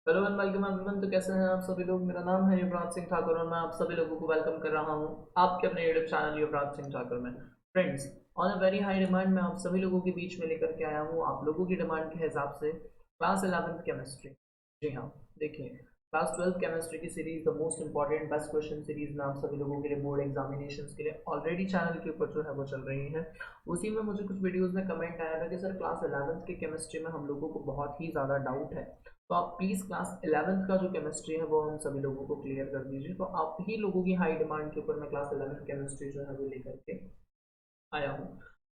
Hello and welcome everyone. तो कैसे हैं आप सभी लोग। मेरा नाम है युवराज सिंह ठाकुर और मैं आप सभी लोगों को वेलकम कर रहा हूं आपके अपने यूट्यूब चैनल युवराज सिंह ठाकुर में। Friends, on a very high demand मैं आप सभी लोगों के बीच में लेकर के आया हूं आप लोगों की डिमांड के हिसाब से क्लास 11th केमिस्ट्री। जी हाँ, देखिए, क्लास 12th केमिस्ट्री की series the most important best question series में आप सभी लोगों के लिए बोर्ड एग्जामिनेशन के लिए ऑलरेडी चैनल के ऊपर जो है वो चल रही है। उसी में मुझे कुछ वीडियोस में कमेंट आया था कि सर क्लास 11th के केमिस्ट्री में हम लोगों को बहुत ही ज़्यादा डाउट है, तो आप प्लीज़ क्लास 11th का जो केमिस्ट्री है वो हम सभी लोगों को क्लियर कर दीजिए। तो आप ही लोगों की हाई डिमांड के ऊपर मैं क्लास 11th केमिस्ट्री जो है वो लेकर के आया हूँ।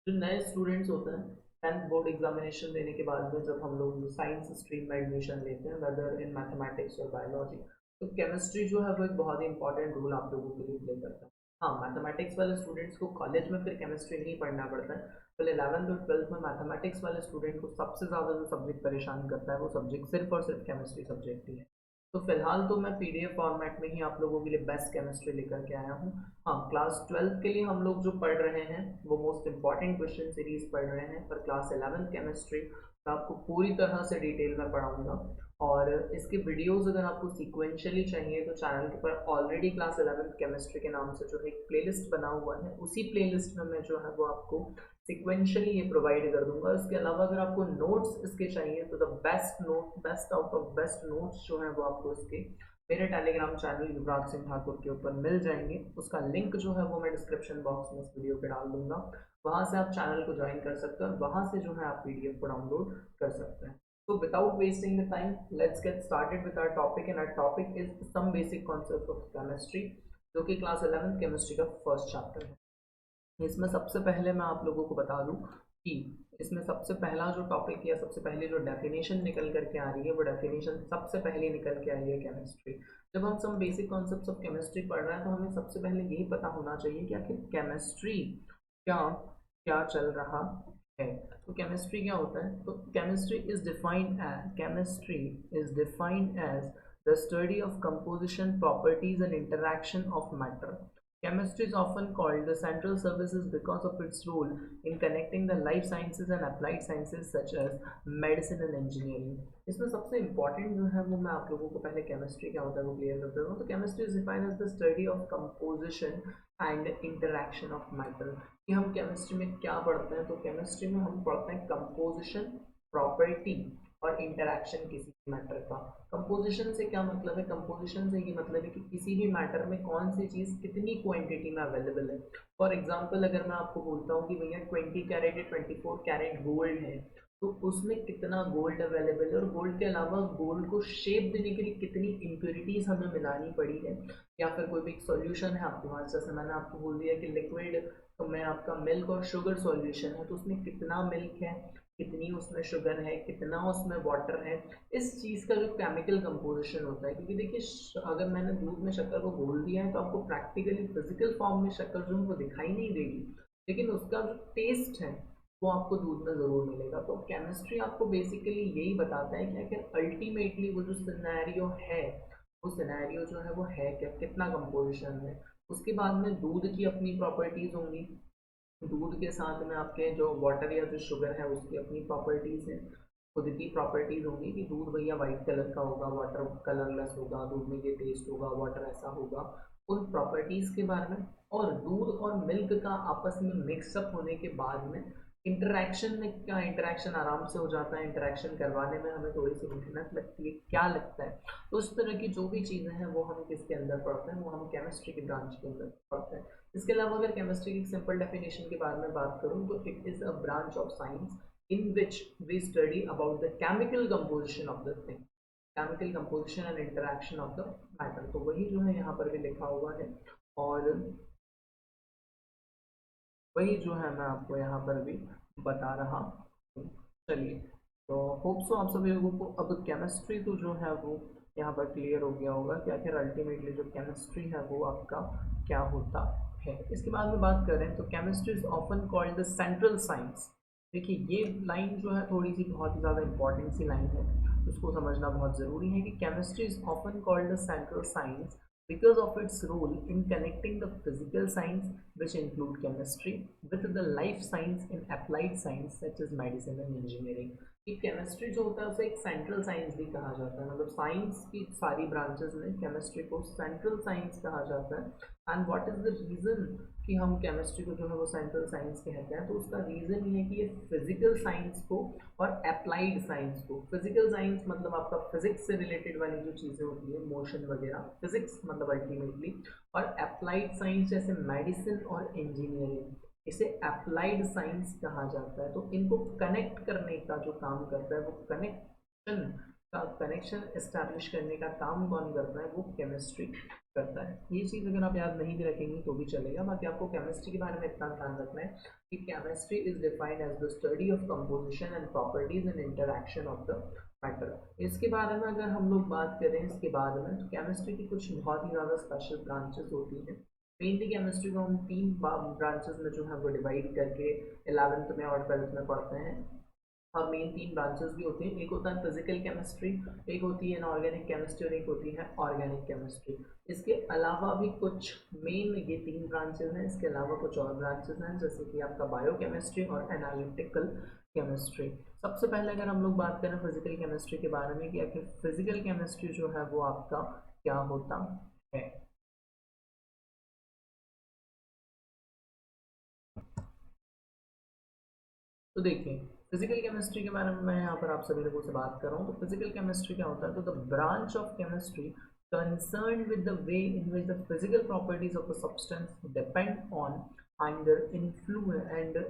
जो नए स्टूडेंट्स होते हैं 10th बोर्ड एग्जामिनेशन देने के बाद में जब हम लोग साइंस स्ट्रीम में एडमिशन लेते हैं वेदर इन मैथमेटिक्स और बायोलॉजी, तो केमिस्ट्री जो है वो एक बहुत ही इंपॉर्टेंट रोल आप लोगों के लिए प्ले करता है। हाँ, मैथमेटिक्स वाले स्टूडेंट्स को कॉलेज में फिर केमिस्ट्री नहीं पढ़ना पड़ता है। पहले 11th और 12th में मैथमेटिक्स वाले स्टूडेंट को सबसे ज़्यादा जो सब्जेक्ट परेशान करता है वो सब्जेक्ट सिर्फ और सिर्फ केमिस्ट्री सब्जेक्ट ही है। तो फिलहाल तो मैं पीडीएफ फॉर्मेट में ही आप लोगों के लिए बेस्ट केमिस्ट्री लेकर के आया हूँ। हाँ, क्लास 12th के लिए हम लोग जो पढ़ रहे हैं वो मोस्ट इंपॉर्टेंट क्वेश्चन सीरीज पढ़ रहे हैं, पर क्लास 11th केमिस्ट्री मैं आपको पूरी तरह से डिटेल में पढ़ाऊंगा। और इसके वीडियोस अगर आपको सीक्वेंशियली चाहिए तो चैनल के ऊपर ऑलरेडी क्लास 11th केमिस्ट्री के नाम से जो है एक प्लेलिस्ट बना हुआ है, उसी प्लेलिस्ट में मैं जो है वो आपको सिक्वेंशियली ये प्रोवाइड कर दूंगा। इसके अलावा अगर आपको नोट्स इसके चाहिए तो the best note best out of best notes जो है वो आपको इसके मेरे टेलीग्राम चैनल युवराज सिंह ठाकुर के ऊपर मिल जाएंगे। उसका लिंक जो है वो मैं डिस्क्रिप्शन बॉक्स में इस वीडियो पे डाल दूंगा। वहां से आप चैनल को ज्वाइन कर सकते हैं और वहां से जो है आप पीडीएफ को डाउनलोड कर सकते हैं। तो without wasting the time, let's get started with our topic and our topic is some basic concept of chemistry, जो कि क्लास 11th केमिस्ट्री का फर्स्ट चैप्टर है। इसमें सबसे पहले मैं आप लोगों को बता दूं कि इसमें सबसे पहला जो टॉपिक या सबसे पहले जो डेफिनेशन निकल करके आ रही है वो डेफिनेशन सबसे पहले निकल के आई है केमिस्ट्री। जब हम some basic concepts of chemistry पढ़ रहे हैं तो हमें सबसे पहले यही पता होना चाहिए कि आखिर केमिस्ट्री क्या क्या चल रहा है। तो केमिस्ट्री क्या होता है? तो chemistry is defined as the study of composition, properties and interaction of matter. Chemistry is often called the central services because of its role in connecting the life sciences and applied sciences such as medicine and engineering। इसमें सबसे important जो है वो मैं आप लोगों को पहले केमिस्ट्री क्या होता है वो क्लियर कर देता हूँ। तो chemistry is defined as the study of composition and interaction of matter. कि हम केमिस्ट्री में क्या पढ़ते हैं? तो केमिस्ट्री में हम पढ़ते हैं कंपोजिशन, प्रॉपर्टी और इंटरैक्शन किसी मैटर का। कंपोजिशन से क्या मतलब है? कंपोजिशन से ये मतलब है कि किसी भी मैटर में कौन सी चीज़ कितनी क्वांटिटी में अवेलेबल है। फॉर एग्जांपल, अगर मैं आपको बोलता हूँ कि भैया 20 कैरेट या 24 कैरेट गोल्ड है, तो उसमें कितना गोल्ड अवेलेबल है और गोल्ड के अलावा गोल्ड को शेप देने के लिए कितनी इम्प्योरिटीज हमें मिलानी पड़ी है। या फिर कोई भी एक सॉल्यूशन है आपके पास, जैसे मैंने आपको बोल दिया कि लिक्विड तो में आपका मिल्क और शुगर सॉल्यूशन है, तो उसमें कितना मिल्क है, कितनी उसमें शुगर है, कितना उसमें वाटर है। इस चीज़ का जो केमिकल कंपोजिशन होता है, क्योंकि देखिए अगर मैंने दूध में शक्कर को घोल दिया है तो आपको प्रैक्टिकली फिजिकल फॉर्म में शक्कर जो है वो दिखाई नहीं देगी, लेकिन उसका जो टेस्ट है वो आपको दूध में ज़रूर मिलेगा। तो केमिस्ट्री आपको बेसिकली यही बताता है कि आखिर अल्टीमेटली वो जो सिनेरियो है, वो सिनेरियो जो है वो है क्या, कितना कंपोजिशन है। उसके बाद में दूध की अपनी प्रॉपर्टीज़ होंगी, दूध के साथ में आपके जो वाटर या जो शुगर है उसकी अपनी प्रॉपर्टीज़ हैं, खुद की प्रॉपर्टीज़ होंगी कि दूध भैया वाइट कलर का होगा, वाटर कलरलेस होगा, दूध में ये टेस्ट होगा, वाटर ऐसा होगा, उन प्रॉपर्टीज़ के बारे में। और दूध और मिल्क का आपस में मिक्सअप होने के बाद में इंटरेक्शन में क्या, इंटरेक्शन आराम से हो जाता है, इंटरेक्शन करवाने में हमें थोड़ी सी मेहनत लगती है, क्या लगता है। तो उस तरह की जो भी चीज़ें हैं वो हम किसके अंदर पढ़ते हैं, वो हम केमिस्ट्री की ब्रांच के अंदर पढ़ते हैं। इसके अलावा अगर केमिस्ट्री की सिंपल डेफिनेशन के बारे में बात करूँ तो it is a branch of science in which we study about the chemical composition of the thing, chemical composition and interaction of the matter। तो वही जो है यहाँ पर भी लिखा हुआ है और वही जो है मैं आपको यहाँ पर भी बता रहा हूँ। चलिए, तो होप सो आप सभी लोगों को अब केमिस्ट्री तो जो है वो यहाँ पर क्लियर हो गया होगा कि आखिर अल्टीमेटली जो केमिस्ट्री है वो आपका क्या होता है। इसके बाद में बात करें तो chemistry is often called the central science. देखिए, ये लाइन जो है थोड़ी सी बहुत ही ज़्यादा इंपॉर्टेंट सी लाइन है, उसको समझना बहुत ज़रूरी है कि chemistry is often called the central science because of its role in connecting the physical science, which include chemistry, with the life science and applied science such as medicine and engineering. कि chemistry जो होता है उसे एक central science भी कहा जाता है, मतलब साइंस की सारी ब्रांचेस में केमिस्ट्री को सेंट्रल साइंस कहा जाता है। And what is the reason कि हम केमिस्ट्री को जो है वो सेंट्रल साइंस कहते हैं, तो उसका रीज़न ये है कि ये फिजिकल साइंस को और अप्लाइड साइंस को, फिजिकल साइंस मतलब आपका फिजिक्स से रिलेटेड वाली जो चीज़ें होती है, मोशन वगैरह, फिजिक्स मतलब अल्टीमेटली, और अप्लाइड साइंस जैसे मेडिसिन और इंजीनियरिंग, इसे अप्लाइड साइंस कहा जाता है। तो इनको कनेक्ट करने का जो काम करता है वो कनेक्शन एस्टैब्लिश करने का काम कौन करता है, वो केमिस्ट्री करता है। ये चीज़ अगर आप याद नहीं भी रखेंगे तो भी चलेगा, बाकी आपको केमिस्ट्री के बारे में इतना ध्यान रखना है कि chemistry is defined as the study of composition and properties and interaction of the matter. इसके बारे में अगर हम लोग बात करें इसके बाद में, तो केमिस्ट्री की कुछ बहुत ही ज़्यादा स्पेशल ब्रांचेस होती हैं। मेनली केमिस्ट्री को हम तीन ब्रांचेस में जो है वो डिवाइड करके 11th में और 12th में पढ़ते हैं, और मेन तीन ब्रांचेस भी होती हैं। एक होता है फिजिकल केमिस्ट्री, एक होती है इनऑर्गेनिक केमिस्ट्री और एक होती है ऑर्गेनिक केमिस्ट्री। इसके अलावा भी कुछ मेन ये तीन ब्रांचेस हैं, इसके अलावा कुछ और ब्रांचेस हैं जैसे कि आपका बायो केमिस्ट्री और एनालिटिकल केमिस्ट्री। सबसे पहले अगर हम लोग बात करें फिजिकल केमिस्ट्री के बारे में कि आखिर फिजिकल केमिस्ट्री जो है वो आपका क्या होता है। तो देखिए, फिजिकल केमिस्ट्री के बारे में मैं यहाँ पर आप सभी लोगों से बात कर रहा हूँ। तो फिजिकल केमिस्ट्री क्या होता है, तो the branch of chemistry concerned with the way in which the physical properties of a substance depend on and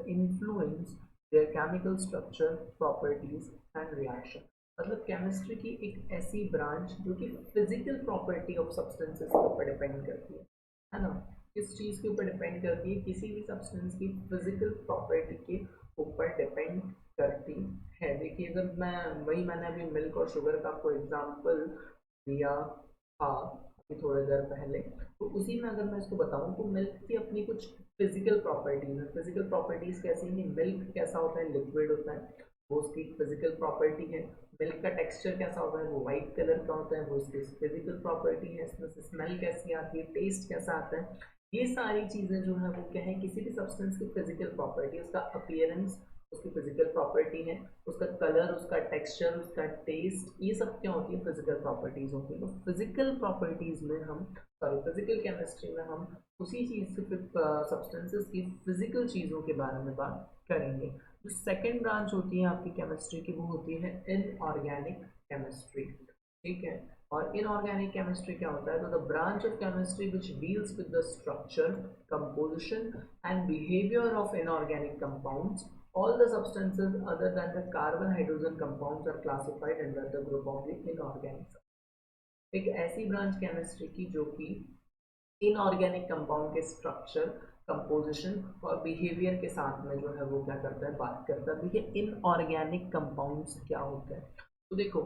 influence their chemical structure, properties and reaction। मतलब केमिस्ट्री की एक ऐसी ब्रांच जो कि फिजिकल प्रॉपर्टी ऑफ सब्सटेंसेस के ऊपर depend करती है ना। किस चीज़ के ऊपर डिपेंड करती है, किसी भी सब्सटेंस की फिजिकल प्रॉपर्टी के ऊपर डिपेंड करती है। देखिए, अगर मैंने अभी मिल्क और शुगर का आपको एग्जांपल दिया था अभी थोड़ी देर पहले, तो उसी में अगर मैं इसको बताऊं तो मिल्क की अपनी कुछ फिजिकल प्रॉपर्टीज है। फिजिकल प्रॉपर्टीज कैसी हैं, मिल्क कैसा होता है, लिक्विड होता है, वो उसकी फिजिकल प्रॉपर्टी है। मिल्क का टेक्सचर कैसा होता है, वो वाइट कलर का होता है, वो उसकी फिजिकल प्रॉपर्टी है। इसमें से स्मेल कैसी आती है, टेस्ट कैसा आता है, ये सारी चीज़ें जो है वो क्या है, किसी भी सब्सटेंस की फिजिकल प्रॉपर्टी, उसका अपीयरेंस उसकी फिजिकल प्रॉपर्टी है, उसका कलर, उसका टेक्सचर, उसका टेस्ट, ये सब क्या होती है, फिजिकल प्रॉपर्टीज होती है। तो फिजिकल प्रॉपर्टीज में हम फिजिकल केमिस्ट्री में हम उसी चीज़ से सब्सटेंसेस की फिजिकल चीज़ों के बारे में बात करेंगे। जो सेकेंड ब्रांच होती है आपकी केमिस्ट्री की वो होती है इनऑर्गेनिक केमिस्ट्री। ठीक है, और इनऑर्गेनिक केमिस्ट्री क्या होता है, तो the branch of chemistry which deals with the structure, composition and behaviour of inorganic compounds. All the substances other than the carbon hydrogen compounds are classified under the group of the inorganic। एक ऐसी branch chemistry की जो कि inorganic compound के structure, composition और behaviour के साथ में जो है वो क्या करता है, बात करता है। देखिए, इनऑर्गेनिक कंपाउंड्स क्या होते हैं, तो देखो,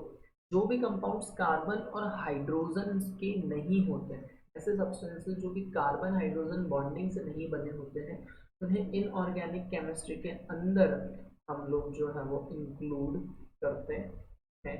जो भी कंपाउंड्स कार्बन और हाइड्रोजन के नहीं होते हैं, ऐसे सब्सटेंसेस जो कि कार्बन हाइड्रोजन बॉन्डिंग से नहीं बने होते हैं, उन्हें इनऑर्गेनिक केमिस्ट्री के अंदर हम लोग जो है वो इंक्लूड करते हैं।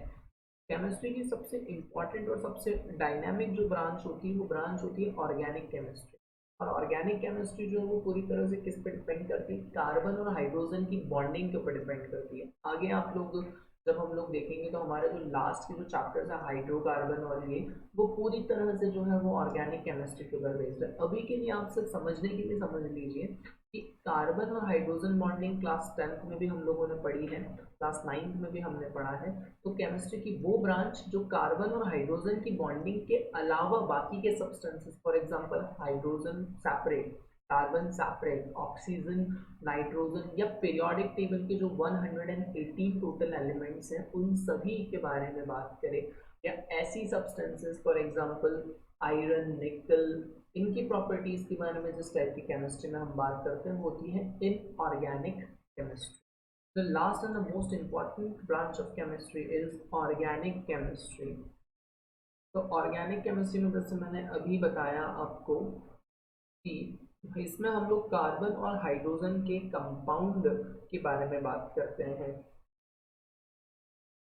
केमिस्ट्री की सबसे इम्पॉर्टेंट और सबसे डायनामिक जो ब्रांच होती है वो ब्रांच होती है ऑर्गेनिक केमिस्ट्री। और ऑर्गेनिक केमिस्ट्री जो है वो पूरी तरह से किस पे डिपेंड करती है, कार्बन और हाइड्रोजन की बॉन्डिंग के ऊपर डिपेंड करती है। आगे आप लोग जब हम लोग देखेंगे तो हमारे जो लास्ट के जो चैप्टर्स है हाइड्रोकार्बन और ये, वो पूरी तरह से जो है वो ऑर्गेनिक केमिस्ट्री के ऊपर बेस्ड है। अभी के लिए आप सिर्फ समझने के लिए समझ लीजिए कि कार्बन और हाइड्रोजन बॉन्डिंग क्लास 10th में भी हम लोगों ने पढ़ी है, क्लास 9th में भी हमने पढ़ा है। तो केमिस्ट्री की वो ब्रांच जो कार्बन और हाइड्रोजन की बॉन्डिंग के अलावा बाकी के substances, for example hydrogen separate, carbon separate, oxygen, nitrogen, या पीरियोडिक टेबल के जो 118 टोटल एलिमेंट्स हैं उन सभी के बारे में बात करें, या ऐसी सब्सटेंसेस फॉर एग्जांपल आयरन, निकल, इनकी प्रॉपर्टीज के बारे में जिस टाइप की केमिस्ट्री में हम बात करते हैं वो होती है inorganic chemistry. The last and the most important branch of chemistry is organic chemistry। तो ऑर्गेनिक केमिस्ट्री में जैसे मैंने अभी बताया आपको कि इसमें हम लोग कार्बन और हाइड्रोजन के कंपाउंड के बारे में बात करते हैं।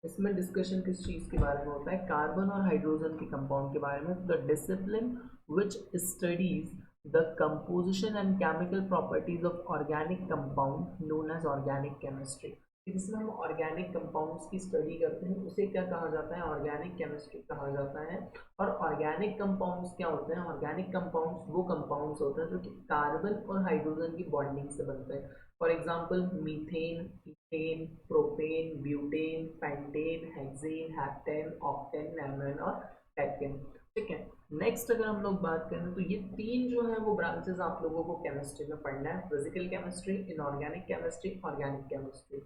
इसमें डिस्कशन किस चीज़ के बारे में होता है, कार्बन और हाइड्रोजन के कंपाउंड के बारे में। The discipline which studies the composition and chemical properties of organic compound known as organic chemistry. जिसमें हम ऑर्गेनिक कंपाउंड्स की स्टडी करते हैं उसे क्या कहा जाता है, ऑर्गेनिक केमिस्ट्री कहा जाता है। और ऑर्गेनिक कंपाउंड्स क्या होते हैं, ऑर्गेनिक कंपाउंड्स वो कंपाउंड्स होते हैं जो कि कार्बन और हाइड्रोजन की बॉन्डिंग से बनते हैं। For example methane, ethane, propane, butane, pentane, hexane, heptane, octane, Neyman और टेकेन। ठीक है। नेक्स्ट अगर हम लोग बात करें तो ये तीन जो है वो ब्रांचेस आप लोगों को केमिस्ट्री में पढ़ना है, physical chemistry, inorganic chemistry, organic chemistry.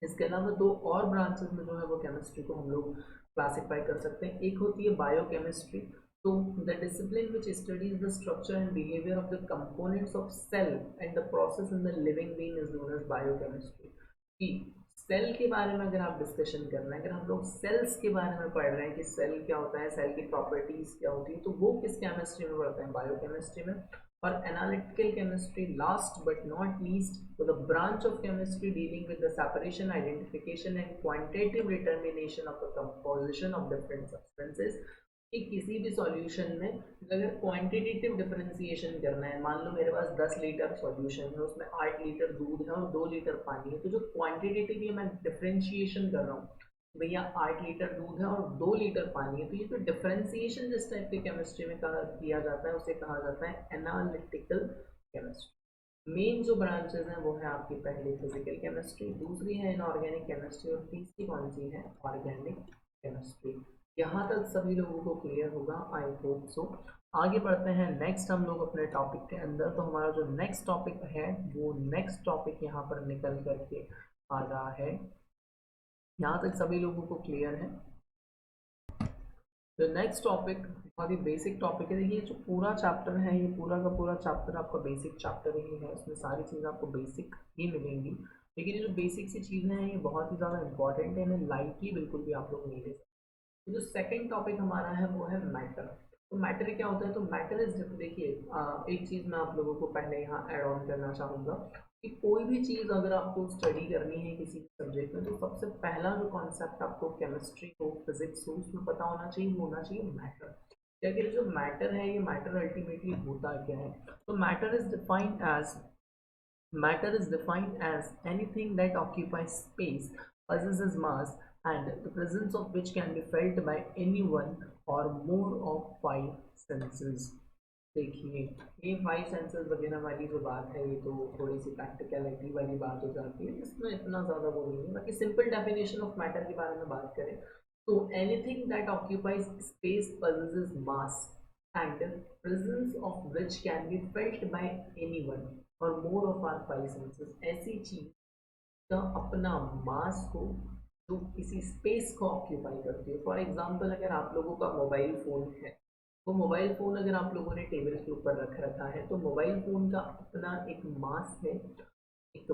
इसके अलावा दो और ब्रांचेस में जो है वो केमिस्ट्री को हम लोग क्लासिफाई कर सकते हैं। एक होती है बायोकेमिस्ट्री, तो the discipline which studies the structure and behaviour of the components of cell and the process in the living being is known as biochemistry. कि सेल के बारे में अगर आप डिस्कशन कर रहे हैं, अगर हम लोग सेल्स के बारे में पढ़ रहे हैं कि सेल क्या होता है, सेल की प्रॉपर्टीज क्या होती है, तो वो किस केमिस्ट्री में पढ़ते हैं, बायोकेमिस्ट्री में। और analytical chemistry last but not least, तो the branch of chemistry dealing with the separation, identification and quantitative determination of the composition of different substances. कि किसी भी सॉल्यूशन में अगर क्वांटिटेटिव डिफरेंशिएशन करना है, मान लो मेरे पास 10 लीटर सॉल्यूशन है, उसमें 8 लीटर दूध है और 2 लीटर पानी है, तो जो क्वांटिटेटिवली मैं डिफरेंशिएशन कर रहा हूँ, भैया 8 लीटर दूध है और 2 लीटर पानी है, तो ये जो डिफरेंशिएशन जिस टाइप की केमिस्ट्री में किया जाता है उसे कहा जाता है एनालिटिकल केमिस्ट्री। मेन जो ब्रांचेस हैं वो है आपकी पहली फिजिकल केमिस्ट्री, दूसरी है इनऑर्गेनिक केमिस्ट्री और तीसरी कौन सी है, ऑर्गेनिक केमिस्ट्री। यहाँ तक सभी लोगों को क्लियर होगा, आई होप सो। आगे बढ़ते हैं नेक्स्ट हम लोग अपने टॉपिक के अंदर। तो हमारा जो नेक्स्ट टॉपिक है वो नेक्स्ट टॉपिक यहाँ पर निकल करके आ रहा है। यहाँ तक सभी लोगों को क्लियर है। तो नेक्स्ट टॉपिक बहुत ही बेसिक टॉपिक है। देखिए जो पूरा चैप्टर है, ये पूरा का पूरा चैप्टर आपका बेसिक चैप्टर ही है, इसमें सारी चीज़ें आपको बेसिक ही मिलेंगी। लेकिन ये जो बेसिक सी चीज़ें हैं ये बहुत ही ज़्यादा इंपॉर्टेंट है, इन्हें लाइटली बिल्कुल भी आप लोग नहीं ले सकते। तो जो सेकंड टॉपिक हमारा है वो है मैटर। तो मैटर क्या होता है, तो मैटर इज, देखिए एक चीज़ मैं आप लोगों को पहले यहाँ ऐड ऑन करना चाहूँगा कि कोई भी चीज़ अगर आपको स्टडी करनी है किसी सब्जेक्ट में, तो सबसे पहला जो कॉन्सेप्ट आपको केमिस्ट्री हो, फिजिक्स हो, उसमें पता होना चाहिए, वो होना चाहिए मैटर। क्या कि जो मैटर है, ये मैटर अल्टीमेटली होता क्या है। तो Matter is defined as anything that occupies space, possesses mass, and the presence of which can be felt by anyone or more of five senses। देखिए ये फाइव सेंसेस वगैरह वाली जो बात है, ये तो थोड़ी सी प्रैक्टिकलिटी वाली बात हो जाती है, इसमें इतना ज़्यादा वो नहीं है। बाकी सिंपल डेफिनेशन ऑफ मैटर के बारे में बात करें तो anything that occupies space, possesses mass, and presence of which can be felt by anyone or more of our five senses, ऐसी चीज का अपना मास हो जो किसी स्पेस को ऑक्यूपाई करती है। फॉर एग्जाम्पल अगर आप लोगों का मोबाइल फ़ोन है, तो मोबाइल फ़ोन अगर आप लोगों ने टेबल के ऊपर रख रखा है, तो मोबाइल फ़ोन का अपना एक मास है। एक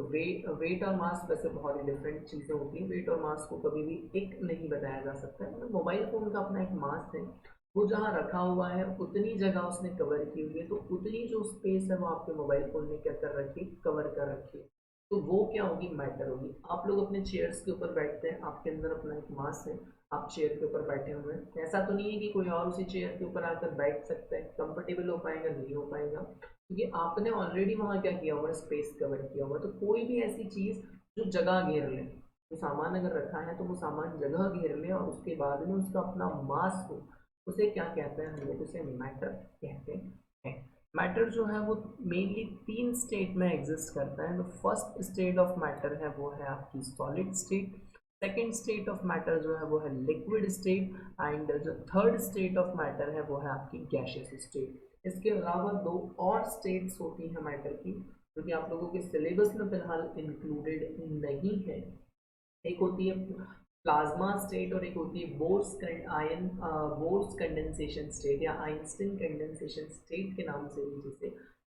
वेट और मास वैसे बहुत ही डिफरेंट चीज़ें होती हैं, वेट और मास को कभी भी एक नहीं बताया जा सकता है। मतलब मोबाइल फ़ोन का अपना एक मास है, वो जहाँ रखा हुआ है उतनी जगह उसने कवर की हुई है, तो उतनी जो स्पेस है वो आपके मोबाइल फ़ोन ने क्या कर रखी, कवर कर रखी है। तो वो क्या होगी, मैटर होगी। आप लोग अपने चेयर्स के ऊपर बैठते हैं, आपके अंदर अपना एक मास है, आप चेयर के ऊपर बैठे हुए हैं। ऐसा तो नहीं है कि कोई और उसी चेयर के ऊपर आकर बैठ सकता है, कंफर्टेबल हो पाएगा, नहीं हो पाएगा, क्योंकि आपने ऑलरेडी वहाँ क्या किया हुआ है, स्पेस कवर किया हुआ है। तो कोई भी ऐसी चीज़ जो जगह घेर ले, तो सामान अगर रखा है तो वो सामान जगह घेर ले और उसके बाद में उसका अपना मास हो, उसे क्या कहते हैं, हम लोग उसे मैटर कहते हैं। मैटर जो है वो मेनली तीन स्टेट में एग्जिस्ट करता है। तो फर्स्ट स्टेट ऑफ मैटर है वो है आपकी solid state, second state of matter जो है वो है लिक्विड स्टेट, एंड जो थर्ड स्टेट ऑफ मैटर है वो है आपकी गैशियस स्टेट। इसके अलावा दो और स्टेट्स होती हैं मैटर की, जो कि आप लोगों के सिलेबस में फिलहाल इंक्लूडेड नहीं है। एक होती है प्लाज्मा स्टेट और एक होती है बोर्स कंडेंसेशन स्टेट या आइंस्टीन कंडेंसेशन स्टेट के नाम से भी जिसे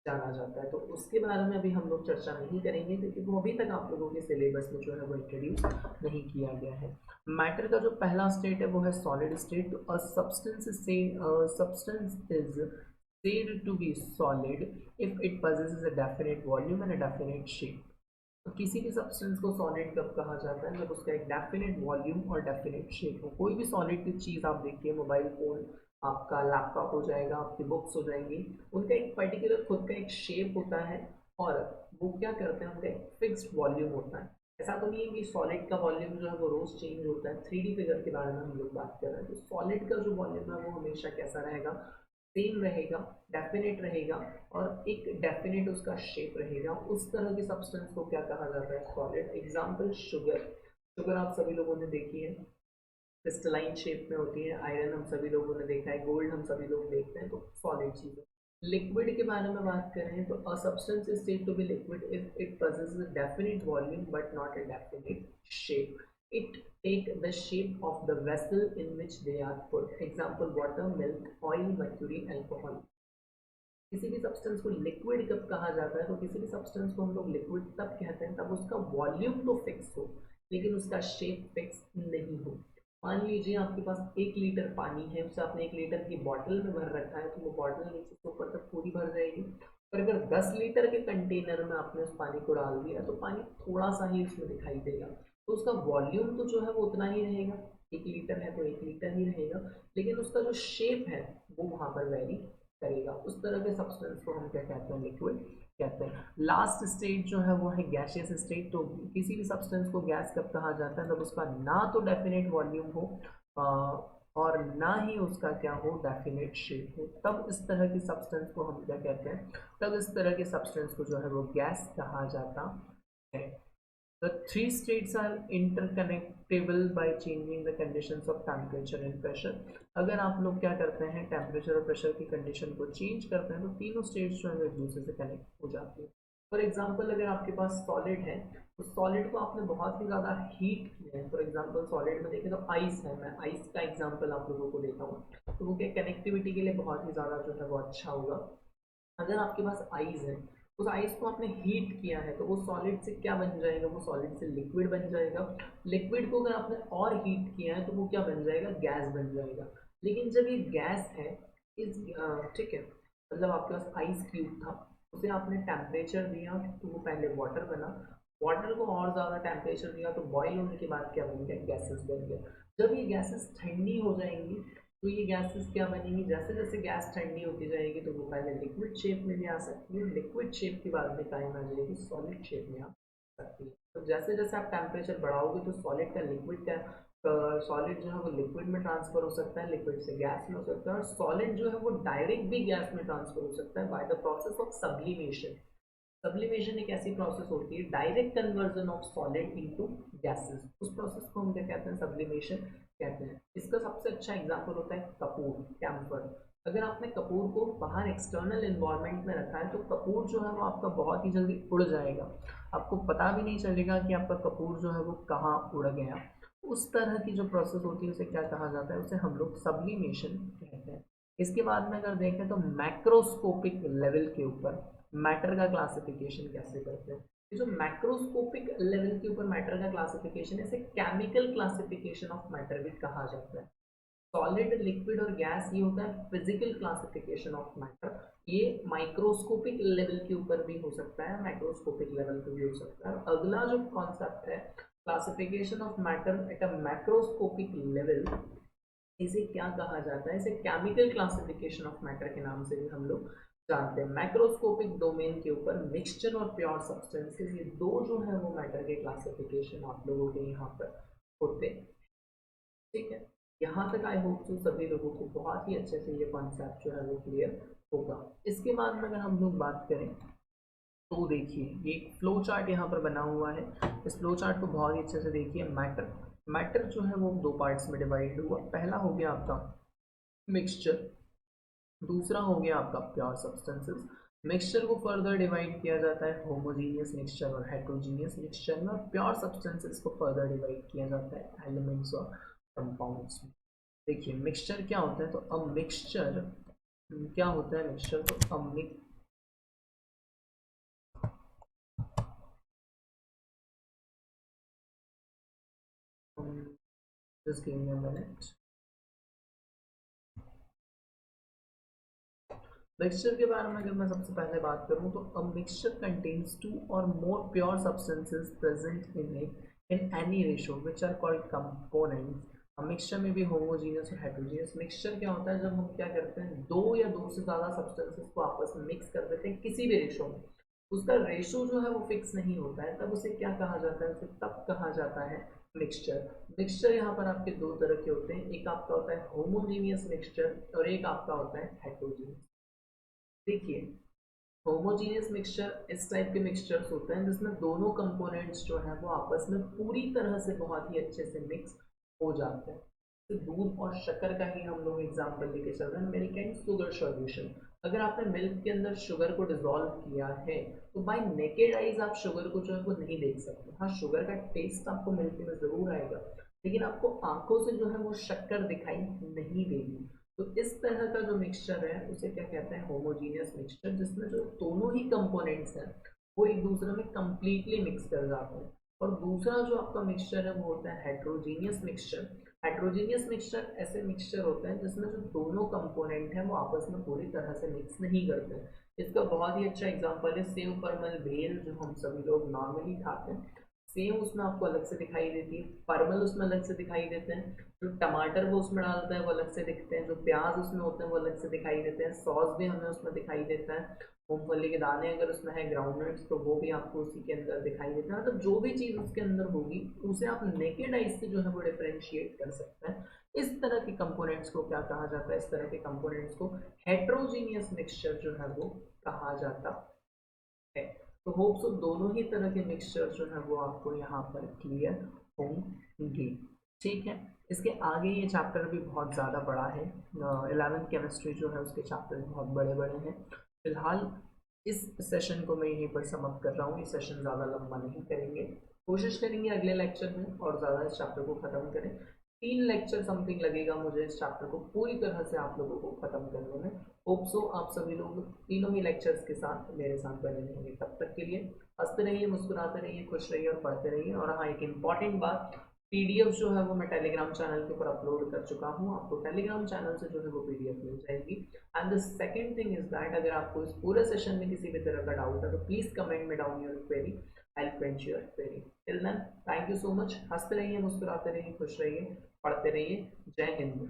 जाना जाता है। तो उसके बारे में अभी हम लोग चर्चा नहीं करेंगे, क्योंकि वो अभी तक आप लोगों के सिलेबस में जो है वो इंट्रोड्यूस नहीं किया गया है। मैटर का जो पहला स्टेट है वो है सॉलिड स्टेट। तो a substance is said to be solid if it possesses a definite volume and a definite shape। तो किसी भी सब्सटेंस को सॉलिड कब कहा जाता है, जब उसका एक डेफिनेट वॉल्यूम और डेफिनेट शेप हो। कोई भी सॉलिड की चीज़ आप देखिए, मोबाइल फ़ोन, आपका लैपटॉप हो जाएगा, आपकी बुक्स हो जाएंगी, उनका एक पर्टिकुलर खुद का एक शेप होता है और वो क्या करते हैं, उनका एक फिक्स्ड वॉल्यूम होता है। ऐसा तो नहीं है कि सॉलिड का वॉल्यूम जो है वो रोज चेंज होता है। 3D फिगर के बारे में हम लोग बात कर रहे हैं, तो सॉलिड का जो वॉल्यूम है वो हमेशा कैसा रहेगा, सेम रहेगा, डेफिनेट रहेगा और एक डेफिनेट उसका शेप रहेगा। उस तरह की सब्सटेंस को क्या कहा जाता है, सॉलिड। Example sugar. शुगर आप सभी लोगों ने देखी है, क्रिस्टलाइन शेप में होती है। आयरन हम सभी लोगों ने देखा है, गोल्ड हम सभी लोग देखते हैं, तो सॉलिड चीज़ है। लिक्विड के बारे में बात करें तो a substance is said to be liquid if it possesses a definite volume but not a definite shape. It take the shape of the vessel in which they are put. Example water, milk, oil, mercury, alcohol. किसी भी substance को liquid कब कहा जाता है, तो किसी भी सब्सटेंस को हम लोग लिक्विड तब कहते हैं तब उसका वॉल्यूम तो फिक्स हो लेकिन उसका शेप फिक्स नहीं हो। मान लीजिए आपके पास 1 लीटर पानी है, उसे आपने 1 लीटर की बॉटल में भर रखा है, तो वो बॉटल नीचे से ऊपर तक पूरी भर जाएगी। पर अगर 10 लीटर के कंटेनर में आपने उस पानी को डाल दिया तो पानी थोड़ा सा ही उसमें दिखाई देगा, तो उसका वॉल्यूम तो जो है वो उतना ही रहेगा, 1 लीटर है तो 1 लीटर ही रहेगा, लेकिन उसका जो शेप है वो वहाँ पर वेरी करेगा। उस तरह के सब्सटेंस को हम क्या कहते हैं, लिक्विड कहते हैं। लास्ट स्टेट जो है वो है गैसियस स्टेट। तो किसी भी सब्सटेंस को गैस कब कहा जाता है, जब उसका ना तो डेफिनेट वॉल्यूम हो और ना ही उसका क्या हो, डेफिनेट शेप हो, तब इस तरह की सब्सटेंस को हम क्या कहते हैं, तब इस तरह के सब्सटेंस को जो है वो गैस कहा जाता है। The three states are interconnectable by changing the conditions of temperature and pressure. अगर आप लोग क्या करते हैं, टेम्परेचर और प्रेशर की कंडीशन को चेंज करते हैं तो तीनों स्टेट्स जो है एक दूसरे से कनेक्ट हो जाती है। फॉर एग्जाम्पल अगर आपके पास सॉलिड है, तो सॉलिड को आपने बहुत ही ज़्यादा हीट किया है। फॉर एग्जाम्पल सॉलिड में देखें तो आइस है, मैं आइस का एग्जाम्पल आप लोगों को देता हूँ, तो वो क्या कनेक्टिविटी के लिए बहुत ही ज़्यादा जो है वो अच्छा होगा। अगर आपके पास आइस है, उस आइस को आपने हीट किया है तो वो सॉलिड से क्या बन जाएगा, वो सॉलिड से लिक्विड बन जाएगा। लिक्विड को अगर आपने और हीट किया है तो वो क्या बन जाएगा, गैस बन जाएगा। लेकिन जब ये गैस है, इस ठीक है, मतलब आपके पास आइस क्यूब था, उसे आपने टेम्परेचर दिया तो वो पहले वाटर बना, वाटर को और ज़्यादा टेम्परेचर दिया तो बॉयल होने के बाद क्या बन गया, गैसेस बन गया। जब ये गैसेस ठंडी हो जाएंगी तो ये गैसेस क्या बनेंगी, जैसे जैसे गैस ठंडी होती जाएगी तो वो पहले लिक्विड शेप में भी आ सकती है, लिक्विड शेप के बाद में टाइम आ जाएगी सॉलिड शेप में आ सकती है। तो जैसे जैसे आप टेम्परेचर बढ़ाओगे तो सॉलिड का लिक्विड का सॉलिड जो है वो लिक्विड में ट्रांसफर हो सकता है, लिक्विड से गैस में हो सकता है, और सॉलिड जो है वो डायरेक्ट भी गैस में ट्रांसफर हो सकता है by the process of sublimation. Sublimation एक ऐसी प्रोसेस होती है, direct conversion of solid into gases, उस प्रोसेस को हम क्या कहते हैं, सब्लिमेशन कहते हैं। इसका सबसे अच्छा एग्जांपल होता है कपूर, कैम्फर। अगर आपने कपूर को बाहर एक्सटर्नल एनवायरनमेंट में रखा है तो कपूर जो है वो आपका बहुत ही जल्दी उड़ जाएगा, आपको पता भी नहीं चलेगा कि आपका कपूर जो है वो कहाँ उड़ गया। उस तरह की जो प्रोसेस होती है उसे क्या कहा जाता है, उसे हम लोग सब्लिमेशन कहते हैं। इसके बाद में अगर देखें तो मैक्रोस्कोपिक लेवल के ऊपर मैटर का क्लासिफिकेशन कैसे करते हैं। ये जो मैक्रोस्कोपिक लेवल के ऊपर मैटर का क्लासिफिकेशन है, इसे केमिकल क्लासिफिकेशन ऑफ मैटर भी कहा जाता है। सॉलिड, लिक्विड और गैस ये होता है फिजिकल क्लासिफिकेशन ऑफ मैटर। ये माइक्रोस्कोपिक लेवल के ऊपर भी हो सकता है, माइक्रोस्कोपिक लेवल पे भी हो सकता है। और अगला जो कॉन्सेप्ट है, classification of matter at a macroscopic level, इसे क्या कहा जाता है, इसे केमिकल क्लासिफिकेशन ऑफ मैटर के नाम से भी हम लोग जानते हैं। मैक्रोस्कोपिक डोमेन के ऊपर मिक्सचर और प्योर सब्सटेंसेस, ये दो जो है वो मैटर के क्लासिफिकेशन आप लोगों के यहाँ पर होते हैं। ठीक है, यहाँ तक आई होप तो सभी लोगों को बहुत ही अच्छे से ये कॉन्सेप्ट जो है वो क्लियर होगा। इसके बाद में अगर हम लोग बात करें तो देखिए ये एक फ्लो चार्ट यहाँ पर बना हुआ है। इस फ्लो चार्ट को बहुत ही अच्छे से देखिए। मैटर, मैटर जो है वो दो पार्ट्स में डिवाइड हुआ। पहला हो गया आपका मिक्सचर, दूसरा हो गया आपका प्योर सब्सटेंसेस। मिक्सचर को फर्दर डिवाइड किया जाता है होमोजीनियस मिक्सचर और हेट्रोजीनियस मिक्सचर में, और प्योर सब्सटेंसेस को फर्दर डिवाइड किया जाता है एलिमेंट्स और कंपाउंड्स में। देखिए मिक्सचर क्या होता है, तो अब मिक्सचर क्या होता है, मिक्सचर तो अब just give me a minute. Mixture के बारे में अगर मैं सबसे पहले बात करूं तो a mixture contains two or more pure substances present in it in any ratio which are called components. Mixture में भी होमोजीनियस और हेटेरोजीनियस। मिक्सचर क्या होता है, जब हम क्या करते हैं, दो या दो से ज़्यादा सब्सटेंसेस को आपस में मिक्स कर देते हैं किसी भी रेशो में, उसका रेशो जो है वो फिक्स नहीं होता है, तब उसे क्या कहा जाता है, उसे तब कहा जाता है मिक्सचर। मिक्सचर यहाँ पर आपके दो तरह के होते हैं, एक आपका होता है होमोजीनियस मिक्सचर और एक आपका होता है हेटेरोजीनियस। देखिए, होमोजीनियस मिक्सचर इस टाइप के मिक्सचर्स होते हैं जिसमें दोनों कंपोनेंट्स जो हैं वो आपस में पूरी तरह से बहुत ही अच्छे से मिक्स हो जाते हैं। तो दूध और शक्कर का ही हम लोग एग्जांपल लेके चल रहे हैं, मिल्क एंड शुगर सॉल्यूशन। अगर आपने मिल्क के अंदर शुगर को डिसॉल्व किया है तो बाय नेकेड आइज आप शुगर को जो है वो नहीं देख सकते। हाँ, शुगर का टेस्ट आपको मिल्क में ज़रूर आएगा, लेकिन आपको आंखों से जो है वो शक्कर दिखाई नहीं देगी। तो इस तरह का जो मिक्सचर है उसे क्या कहते हैं, होमोजीनियस मिक्सचर, जिसमें जो दोनों ही कंपोनेंट्स हैं वो एक दूसरे में कंप्लीटली मिक्स कर जाते हैं। और दूसरा जो आपका मिक्सचर है वो होता है हेट्रोजीनियस मिक्सचर। हेट्रोजीनियस मिक्सचर ऐसे मिक्सचर होते हैं जिसमें जो दोनों कंपोनेंट हैं वो आपस में पूरी तरह से मिक्स नहीं करते। इसका बहुत ही अच्छा एग्जांपल है सेव परमल भेल, जो हम सभी लोग नॉर्मली खाते हैं। सेव उसमें आपको अलग से दिखाई देती है, परमल उसमें अलग से दिखाई देते हैं, जो टमाटर वो उसमें डालता है वो अलग से दिखते हैं, जो प्याज उसमें होते हैं वो अलग से दिखाई देते हैं, सॉस भी हमें उसमें दिखाई देता है, मूंगफली के दाने अगर उसमें है, ग्राउंडनट्स, तो वो भी आपको उसी के अंदर दिखाई देता है। मतलब जो भी चीज़ उसके अंदर होगी उसे आप नेकेड आइज से जो है वो डिफरेंशिएट कर सकते हैं। इस तरह के कंपोनेंट्स को क्या कहा जाता है, इस तरह के कंपोनेंट्स को हेट्रोजीनियस मिक्सचर जो है वो कहा जाता है। तो होप सो दोनों ही तरह के मिक्सचर जो है वो आपको यहाँ पर क्लियर होंगे। ठीक है, इसके आगे ये चैप्टर भी बहुत ज़्यादा बड़ा है। 11th केमिस्ट्री जो है उसके चैप्टर बहुत बड़े बड़े हैं। फिलहाल इस सेशन को मैं यहीं पर समाप्त कर रहा हूँ, ये सेशन ज़्यादा लंबा नहीं करेंगे, कोशिश करेंगे अगले लेक्चर में और ज़्यादा इस चैप्टर को ख़त्म करें। 3 लेक्चर समथिंग लगेगा मुझे इस चैप्टर को पूरी तरह से आप लोगों को ख़त्म करने में। होप सो आप सभी लोग तीनों ही लेक्चर्स के साथ मेरे साथ बने रहेंगे। तब तक के लिए हंसते रहिए, मुस्कुराते रहिए, खुश रहिए और पढ़ते रहिए। और हाँ, एक इम्पॉर्टेंट बात, पीडीएफ जो है वो मैं टेलीग्राम चैनल के ऊपर अपलोड कर चुका हूँ, आपको टेलीग्राम चैनल से जो है वो पीडीएफ मिल जाएगी। And the second thing is that, अगर आपको इस पूरे सेशन में किसी भी तरह का डाउट है तो प्लीज़ कमेंट में down your query, I will quench your query. Till then, thank you so much. हंसते रहिए, मुस्कुराते रहिए, खुश रहिए, पढ़ते रहिए। जय हिंद।